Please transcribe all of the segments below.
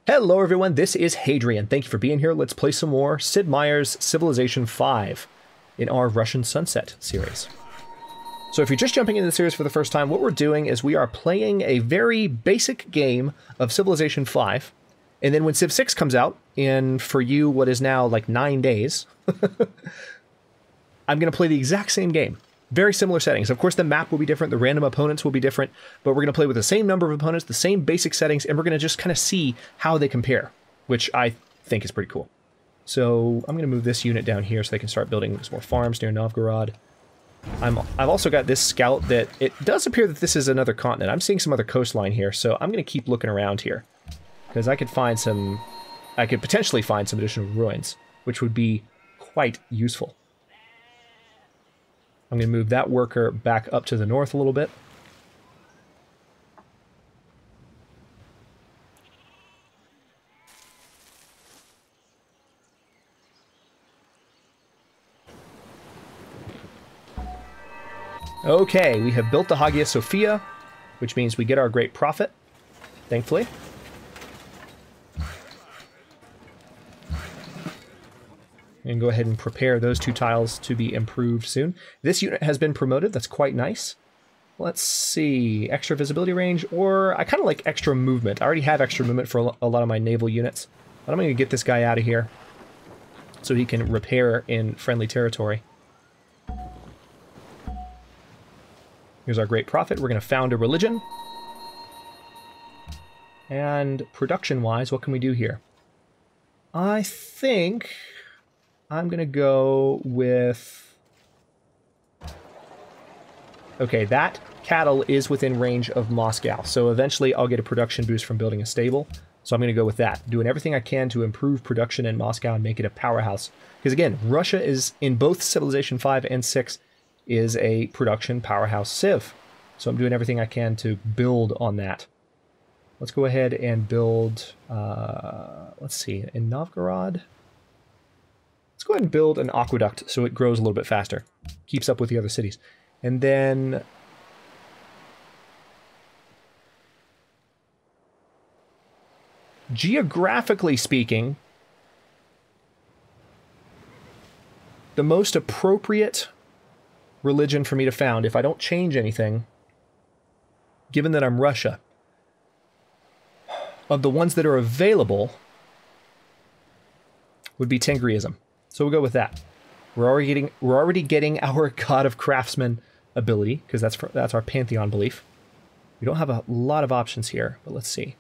Hello everyone, this is Hadrian. Thank you for being here. Let's play some more Sid Meier's Civilization V in our Russian Sunset series. So if you're just jumping into the series for the first time, what we're doing is we are playing a very basic game of Civilization V, and then when Civ 6 comes out, in for you what is now like 9 days, I'm going to play the exact same game. Very similar settings. Of course, the map will be different, the random opponents will be different, but we're going to play with the same number of opponents, the same basic settings, and we're going to just kind of see how they compare, which I think is pretty cool. So I'm going to move this unit down here so they can start building some more farms near Novgorod. I've also got this scout that it does appear that this is another continent. I'm seeing some other coastline here, so I'm going to keep looking around here because I could potentially find some additional ruins, which would be quite useful. I'm going to move that worker back up to the north a little bit. Okay, we have built the Hagia Sophia, which means we get our great profit, thankfully. And go ahead and prepare those 2 tiles to be improved soon. This unit has been promoted. That's quite nice. Let's see. Extra visibility range, or I kind of like extra movement. I already have extra movement for a lot of my naval units. But I'm going to get this guy out of here so he can repair in friendly territory. Here's our great prophet. We're going to found a religion. And production-wise, what can we do here? I think I'm going to go with... Okay, that cattle is within range of Moscow, so eventually I'll get a production boost from building a stable. So I'm going to go with that, doing everything I can to improve production in Moscow and make it a powerhouse. Because again, Russia is, in both Civilization V and 6, is a production powerhouse civ. So I'm doing everything I can to build on that. Let's go ahead and build, let's see, in Novgorod... Let's go ahead and build an aqueduct so it grows a little bit faster. Keeps up with the other cities. And then... geographically speaking, the most appropriate religion for me to found, if I don't change anything, given that I'm Russia, of the ones that are available, would be Tengriism. So we'll go with that. We're already getting our God of Craftsmen ability, because that's our Pantheon belief. We don't have a lot of options here, but let's see.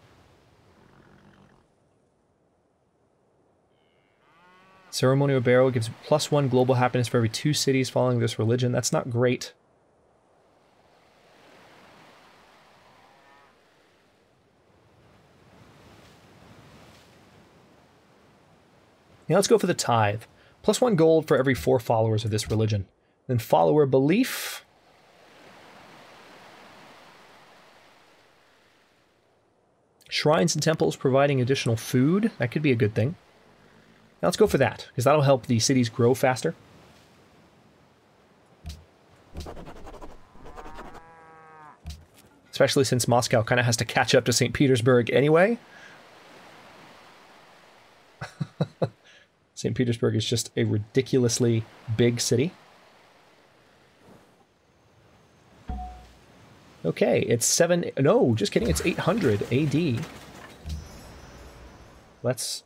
Ceremonial Burial gives +1 global happiness for every 2 cities following this religion. That's not great. Now let's go for the tithe. +1 gold for every 4 followers of this religion. Then follower belief. Shrines and temples providing additional food. That could be a good thing. Now let's go for that, because that'll help the cities grow faster. Especially since Moscow kind of has to catch up to St. Petersburg anyway. St. Petersburg is just a ridiculously big city. Okay, it's 7... No, just kidding, it's 800 AD. Let's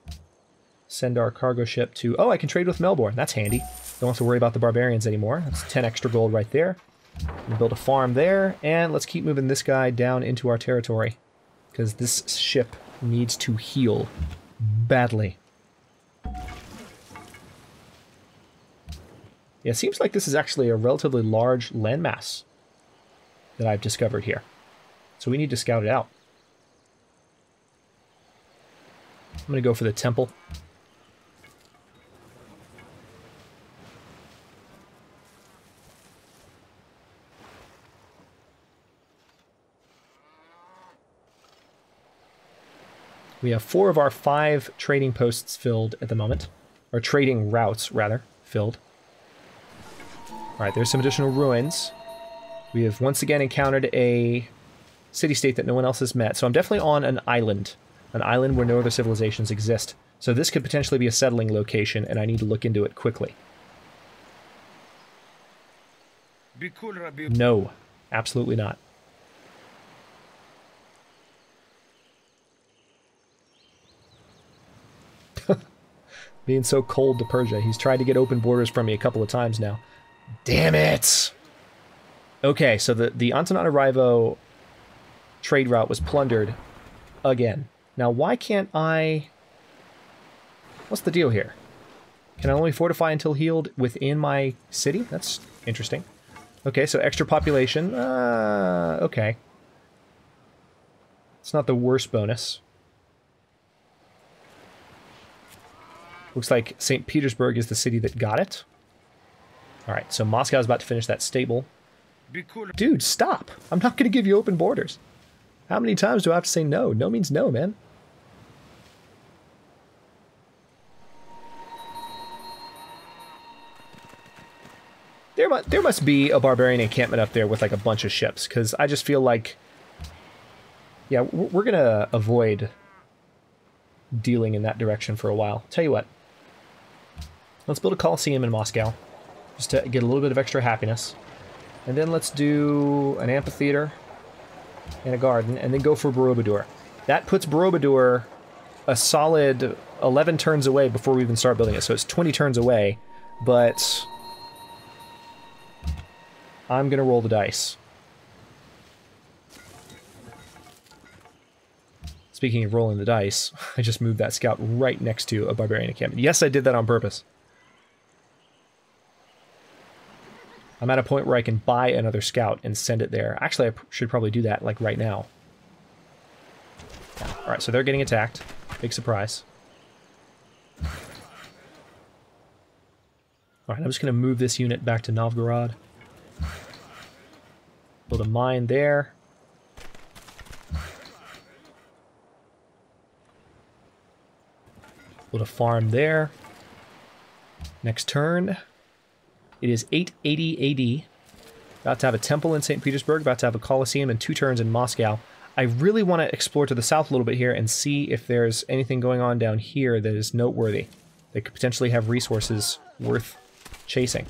send our cargo ship to... Oh, I can trade with Melbourne. That's handy. Don't have to worry about the barbarians anymore. That's 10 extra gold right there. We'll build a farm there, and let's keep moving this guy down into our territory, because this ship needs to heal badly. Yeah, it seems like this is actually a relatively large landmass that I've discovered here. So we need to scout it out. I'm going to go for the temple. We have 4 of our 5 trading posts filled at the moment. Or trading routes, rather, filled. Alright, there's some additional ruins. We have once again encountered a city-state that no one else has met. So I'm definitely on an island. An island where no other civilizations exist. So this could potentially be a settling location, and I need to look into it quickly. No, absolutely not. Being so cold to Persia. He's tried to get open borders from me a couple of times now. Damn it! Okay, so the Antananarivo trade route was plundered again. Now, why can't I... What's the deal here? Can I only fortify until healed within my city? That's interesting. Okay, so extra population. Okay. It's not the worst bonus. Looks like St. Petersburg is the city that got it. Alright, so Moscow's about to finish that stable. Dude, stop! I'm not going to give you open borders. How many times do I have to say no? No means no, man. There must be a barbarian encampment up there with like a bunch of ships, because I just feel like... Yeah, we're going to avoid dealing in that direction for a while. Tell you what. Let's build a Coliseum in Moscow, just to get a little bit of extra happiness. And then let's do an amphitheater and a garden, and then go for Borobudur. That puts Borobudur a solid 11 turns away before we even start building it, so it's 20 turns away, but I'm gonna roll the dice. Speaking of rolling the dice, I just moved that scout right next to a barbarian encampment. Yes, I did that on purpose. I'm at a point where I can buy another scout and send it there. Actually, I should probably do that, like, right now. Yeah. Alright, so they're getting attacked. Big surprise. Alright, I'm just going to move this unit back to Novgorod. Build a mine there. Build a farm there. Next turn. It is 880 AD. About to have a temple in St. Petersburg. About to have a Coliseum and 2 turns in Moscow. I really want to explore to the south a little bit here and see if there's anything going on down here that is noteworthy. They could potentially have resources worth chasing.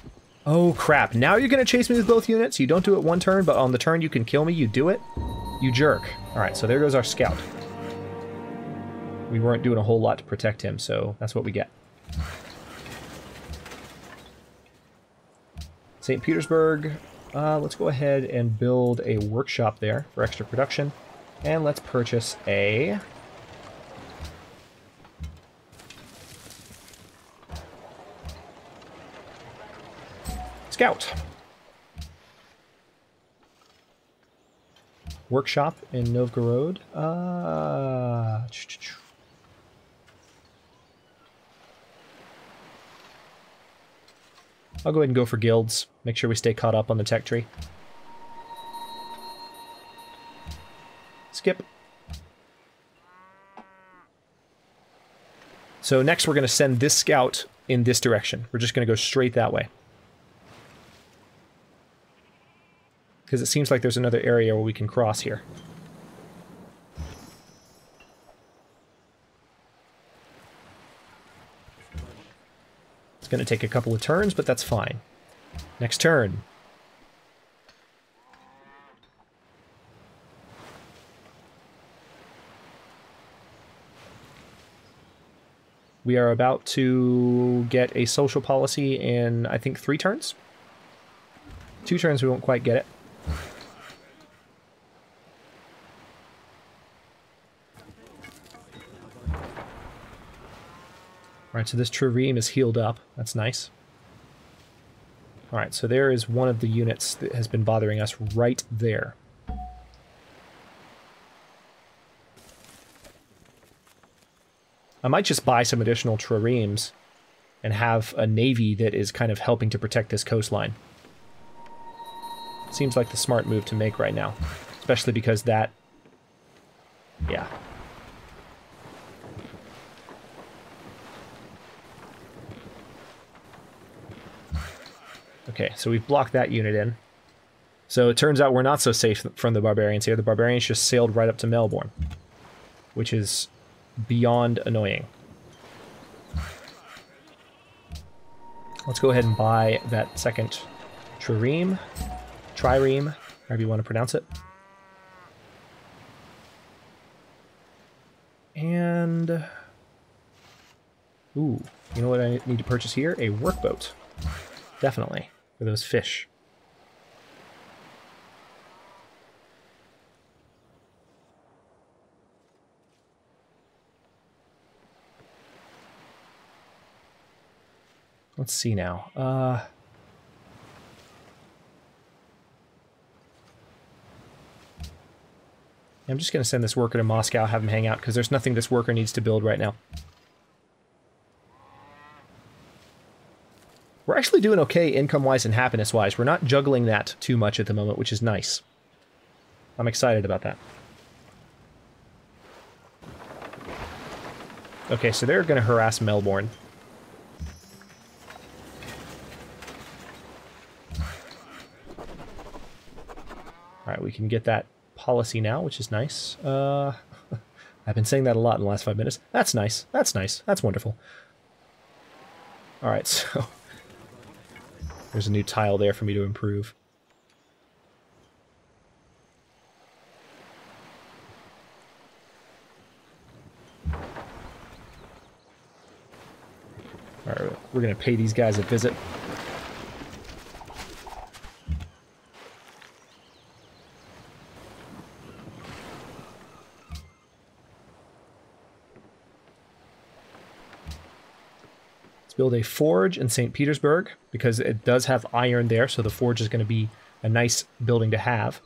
Oh crap, now you're going to chase me with both units? You don't do it one turn, but on the turn you can kill me, you do it? You jerk. Alright, so there goes our scout. We weren't doing a whole lot to protect him, so that's what we get. St. Petersburg, let's go ahead and build a workshop there for extra production. And let's purchase a... scout. Workshop in Novgorod. I'll go ahead and go for guilds. Make sure we stay caught up on the tech tree. Skip. So next we're going to send this scout in this direction. We're just going to go straight that way. Because it seems like there's another area where we can cross here. It's going to take a couple of turns, but that's fine. Next turn. We are about to get a social policy in, I think, 3 turns? 2 turns we won't quite get it. Alright, so this trireme is healed up. That's nice. Alright, so there is one of the units that has been bothering us right there. I might just buy some additional triremes and have a navy that is kind of helping to protect this coastline. Seems like the smart move to make right now. Especially because that... yeah. Okay, so we've blocked that unit in. So it turns out we're not so safe from the barbarians here. The barbarians just sailed right up to Melbourne. Which is beyond annoying. Let's go ahead and buy that second trireme, however you want to pronounce it. And, ooh, you know what I need to purchase here? A workboat. Definitely, for those fish. Let's see now. I'm just going to send this worker to Moscow, have him hang out, because there's nothing this worker needs to build right now. We're actually doing okay income-wise and happiness-wise. We're not juggling that too much at the moment, which is nice. I'm excited about that. Okay, so they're going to harass Melbourne. Alright, we can get that policy now, which is nice. I've been saying that a lot in the last 5 minutes. That's nice. That's nice. That's wonderful. Alright, so there's a new tile there for me to improve. Alright, we're going to pay these guys a visit. Build a forge in St. Petersburg, because it does have iron there, so the forge is going to be a nice building to have.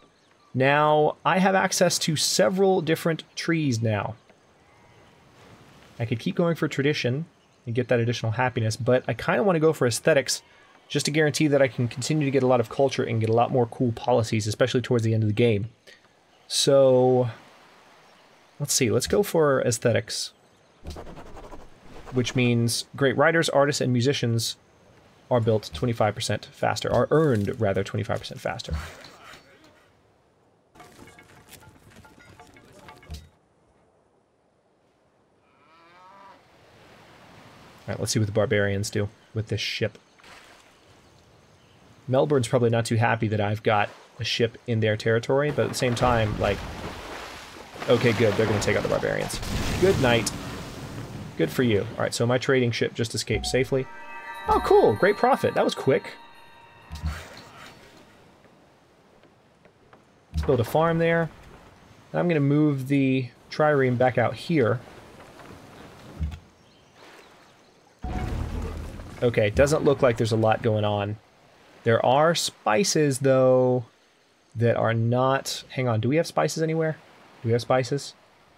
Now, I have access to several different trees now. I could keep going for tradition and get that additional happiness, but I kind of want to go for aesthetics, just to guarantee that I can continue to get a lot of culture and get a lot more cool policies, especially towards the end of the game. So, let's see, let's go for aesthetics. Which means great writers, artists, and musicians are built 25% faster, are earned, rather, 25% faster. Alright, let's see what the barbarians do with this ship. Melbourne's probably not too happy that I've got a ship in their territory, but at the same time, like, okay, good, they're going to take out the barbarians. Good night. Good for you. Alright, so my trading ship just escaped safely. Oh, cool! Great profit. That was quick. Let's build a farm there. I'm going to move the trireme back out here. Okay, doesn't look like there's a lot going on. There are spices, though, that are not... Hang on, do we have spices anywhere? Do we have spices?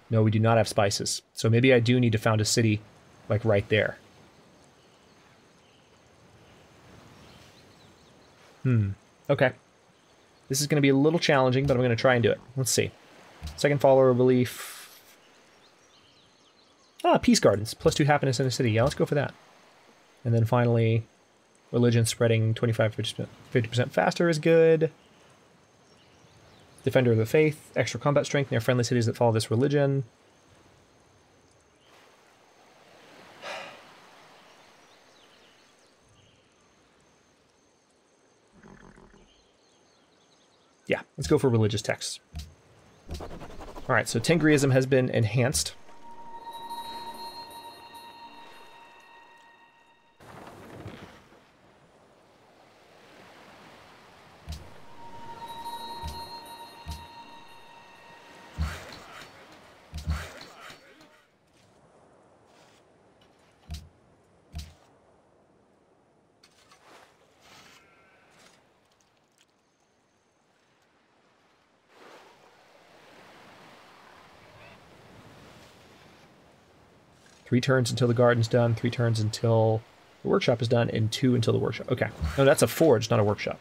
No, we do not have spices. So maybe I do need to found a city, like, right there. Okay. This is going to be a little challenging, but I'm going to try and do it. Let's see. Second follower belief. Ah, peace gardens. +2 happiness in a city. Yeah, let's go for that. And then finally, religion spreading 50% faster is good. Defender of the Faith, extra combat strength near friendly cities that follow this religion. Yeah, let's go for religious texts. Alright, so Tengriism has been enhanced. Three turns until the garden's done, 3 turns until the workshop is done, and 2 until the workshop. Okay. No, that's a forge, not a workshop.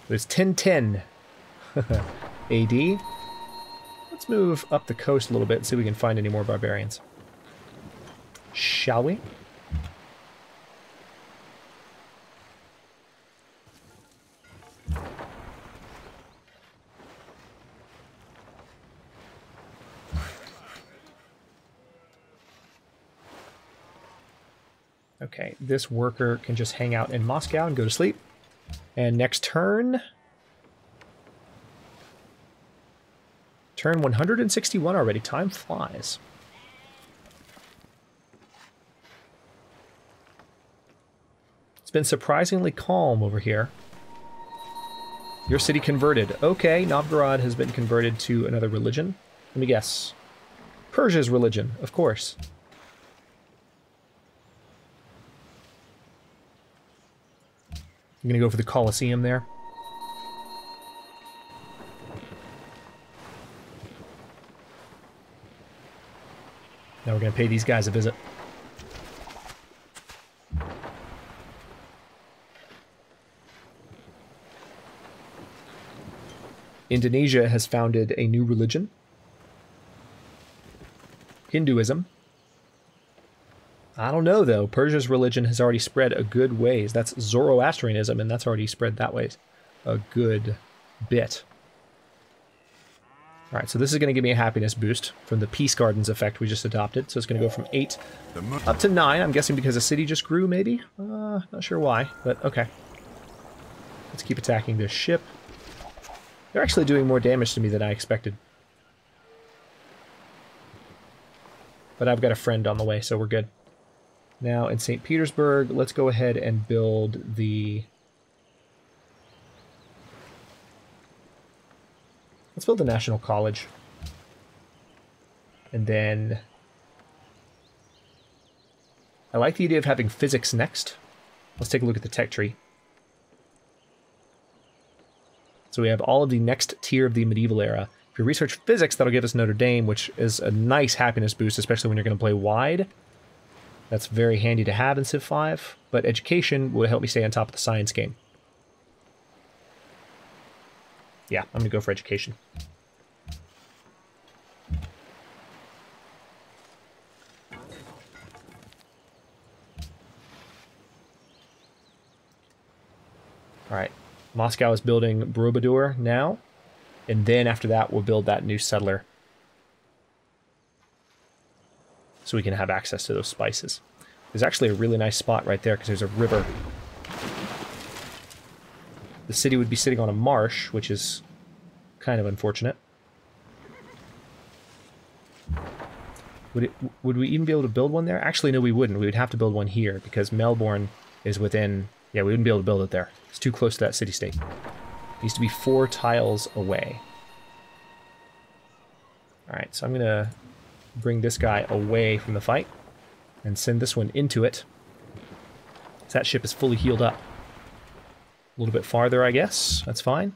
There's 1010 AD. Let's move up the coast a little bit and see if we can find any more barbarians. Shall we? Okay, this worker can just hang out in Moscow and go to sleep. And next turn... Turn 161 already. Time flies. It's been surprisingly calm over here. Your city converted. Okay, Novgorod has been converted to another religion. Let me guess. Persia's religion, of course. I'm going to go for the Coliseum there. Now we're going to pay these guys a visit. Indonesia has founded a new religion. Hinduism. I don't know, though. Persia's religion has already spread a good ways. That's Zoroastrianism, and that's already spread that way a good bit. All right, so this is going to give me a happiness boost from the Peace Gardens effect we just adopted. So it's going to go from 8 up to 9. I'm guessing because the city just grew, maybe? Not sure why, but okay. Let's keep attacking this ship. They're actually doing more damage to me than I expected. But I've got a friend on the way, so we're good. Now, in St. Petersburg, let's go ahead and build the... Let's build the National College. And then... I like the idea of having physics next. Let's take a look at the tech tree. So we have all of the next tier of the medieval era. If you research physics, that'll give us Notre Dame, which is a nice happiness boost, especially when you're going to play wide. That's very handy to have in Civ 5, but education will help me stay on top of the science game. Yeah, I'm going to go for education. Alright, Moscow is building Borobudur now, and then after that we'll build that new settler. So we can have access to those spices. There's actually a really nice spot right there because there's a river. The city would be sitting on a marsh, which is kind of unfortunate. Would we even be able to build one there? Actually, no, we wouldn't. We would have to build one here because Melbourne is within... Yeah, we wouldn't be able to build it there. It's too close to that city-state. It needs to be 4 tiles away. Alright, so I'm going to bring this guy away from the fight and send this one into it. So that ship is fully healed up. A little bit farther, I guess. That's fine.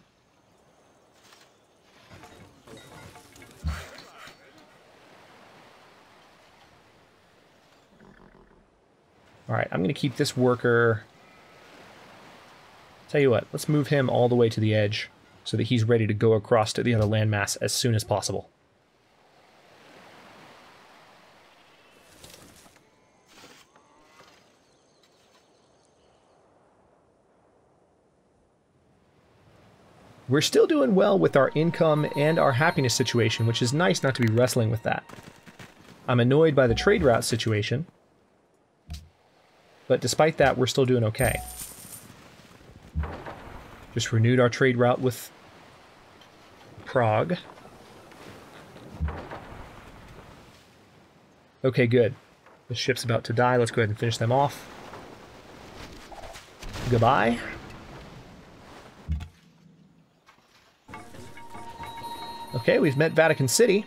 Alright, I'm going to keep this worker... Tell you what, let's move him all the way to the edge so that he's ready to go across to the other landmass as soon as possible. We're still doing well with our income and our happiness situation, which is nice not to be wrestling with that. I'm annoyed by the trade route situation, but despite that, we're still doing okay. Just renewed our trade route with Prague. Okay, good. The ship's about to die. Let's go ahead and finish them off. Goodbye. Okay, we've met Vatican City.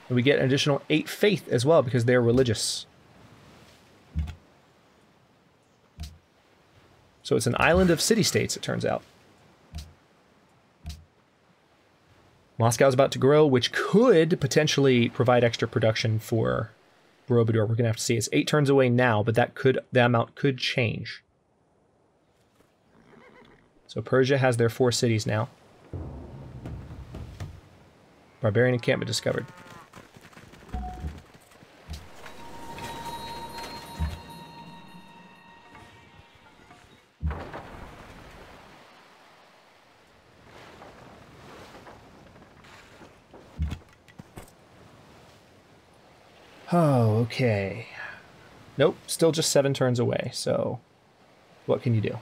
And we get an additional 8 faith as well because they're religious. So it's an island of city-states, it turns out. Moscow's about to grow, which could potentially provide extra production for Borobudur. We're going to have to see. It's 8 turns away now, but that amount could change. So Persia has their 4 cities now. Barbarian encampment discovered. Oh, okay. Nope, still just 7 turns away, so what can you do?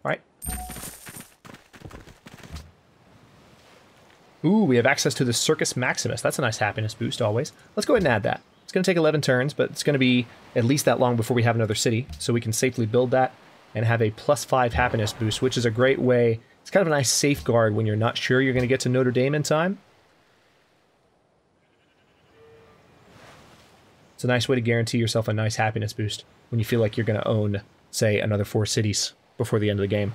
Alright. Ooh, we have access to the Circus Maximus. That's a nice happiness boost always. Let's go ahead and add that. It's going to take 11 turns, but it's going to be at least that long before we have another city, so we can safely build that and have a +5 happiness boost, which is a great way. It's kind of a nice safeguard when you're not sure you're going to get to Notre Dame in time. It's a nice way to guarantee yourself a nice happiness boost when you feel like you're going to own, say, another 4 cities before the end of the game.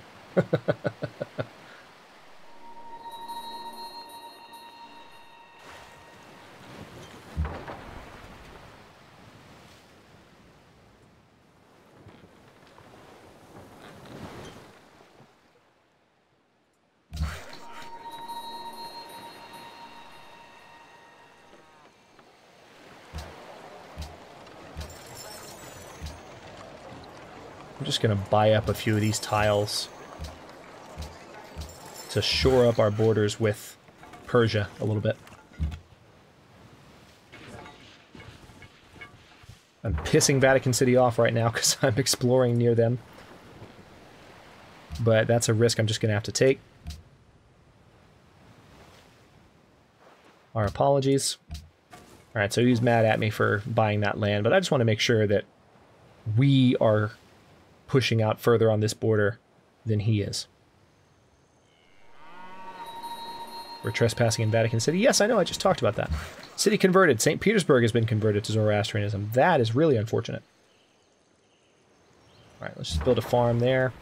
I'm just going to buy up a few of these tiles to shore up our borders with Persia a little bit. I'm pissing Vatican City off right now because I'm exploring near them. But that's a risk I'm just going to have to take. Our apologies. Alright, so he's mad at me for buying that land, but I just want to make sure that we are pushing out further on this border than he is. We're trespassing in Vatican City. Yes, I know, I just talked about that. City converted. St. Petersburg has been converted to Zoroastrianism. That is really unfortunate. Alright, let's just build a farm there.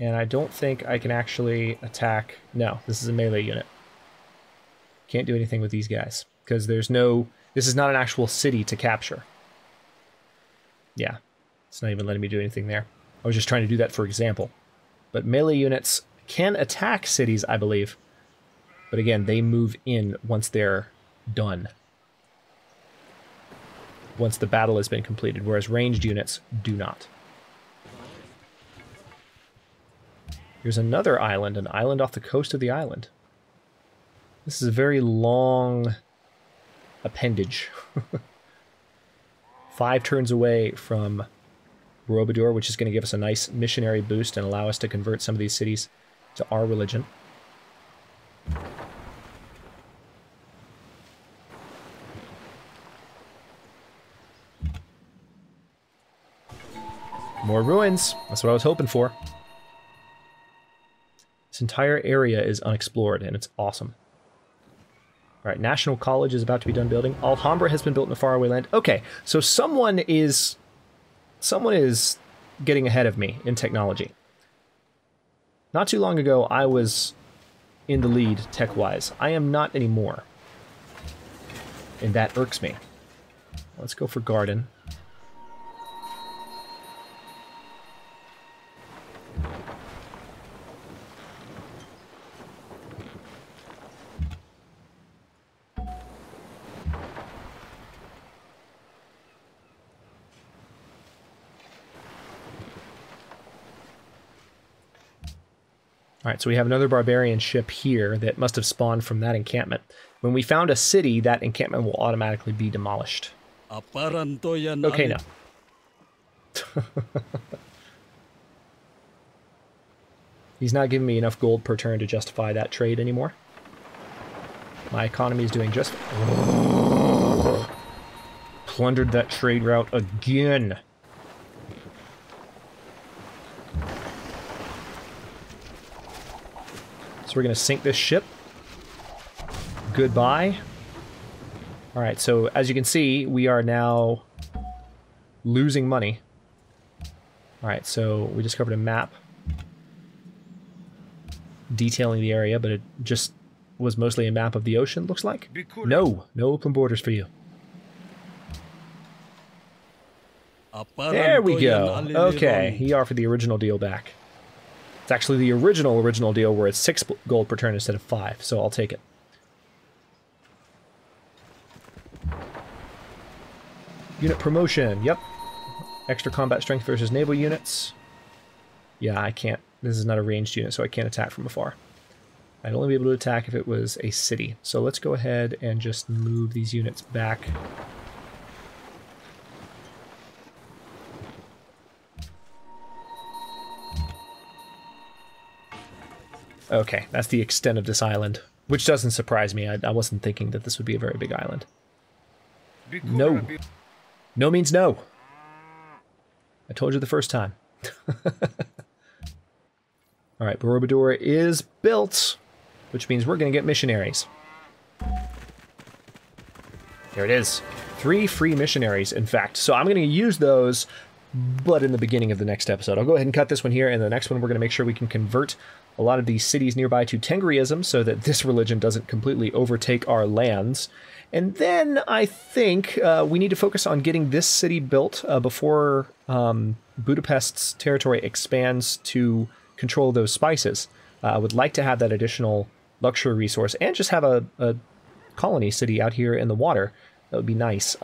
And I don't think I can actually attack... No, this is a melee unit. Can't do anything with these guys, because there's no... This is not an actual city to capture. Yeah. It's not even letting me do anything there. I was just trying to do that for example. But melee units can attack cities, I believe. But again, they move in once they're done. Once the battle has been completed, whereas ranged units do not. Here's another island, an island off the coast of the island. This is a very long appendage. 5 turns away from Borobudur, which is going to give us a nice missionary boost and allow us to convert some of these cities to our religion. More ruins. That's what I was hoping for. This entire area is unexplored, and it's awesome. Alright, National College is about to be done building. Alhambra has been built in a faraway land. Okay, so someone is getting ahead of me in technology. Not too long ago, I was in the lead tech-wise. I am not anymore. And that irks me. Let's go for garden. Alright, so we have another barbarian ship here that must have spawned from that encampment. When we found a city, that encampment will automatically be demolished. Okay, no. He's not giving me enough gold per turn to justify that trade anymore. My economy is doing just... Plundered that trade route again. We're going to sink this ship. Goodbye. Alright, so as you can see, we are now losing money. Alright, so we discovered a map detailing the area, but it just was mostly a map of the ocean, looks like. No open borders for you. There we go. Okay, he offered the original deal back. It's actually the original deal where it's 6 gold per turn instead of 5, so I'll take it. Unit promotion, yep. Extra combat strength versus naval units. Yeah, I can't this is not a ranged unit, so I can't attack from afar. I'd only be able to attack if it was a city. So let's go ahead and just move these units back. Okay, that's the extent of this island, which doesn't surprise me. I wasn't thinking that this would be a very big island. No. No means no. I told you the first time. All right, Borobudur is built, which means we're going to get missionaries. There it is. 3 free missionaries, in fact. So I'm going to use those, but in the beginning of the next episode. I'll go ahead and cut this one here, and the next one we're going to make sure we can convert a lot of these cities nearby to Tengriism so that this religion doesn't completely overtake our lands. And then I think we need to focus on getting this city built before Budapest's territory expands to control those spices. I would like to have that additional luxury resource and just have a colony city out here in the water. That would be nice.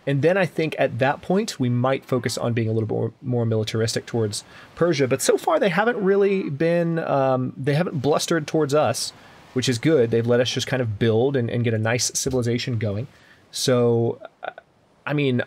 And then I think at that point we might focus on being a little bit more militaristic towards Persia. But so far they haven't really been, they haven't blustered towards us, which is good. They've let us just kind of build and get a nice civilization going. So, I mean,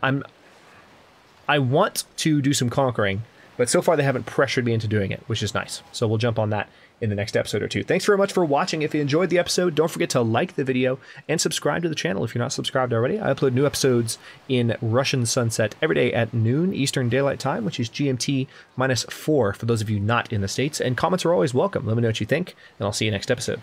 I want to do some conquering, but so far they haven't pressured me into doing it, which is nice. So we'll jump on that in the next episode or two. Thanks very much for watching. If you enjoyed the episode, don't forget to like the video and subscribe to the channel if you're not subscribed already. I upload new episodes in Russian Sunset every day at noon Eastern Daylight Time, which is GMT -4 for those of you not in the States. And comments are always welcome. Let me know what you think, and I'll see you next episode.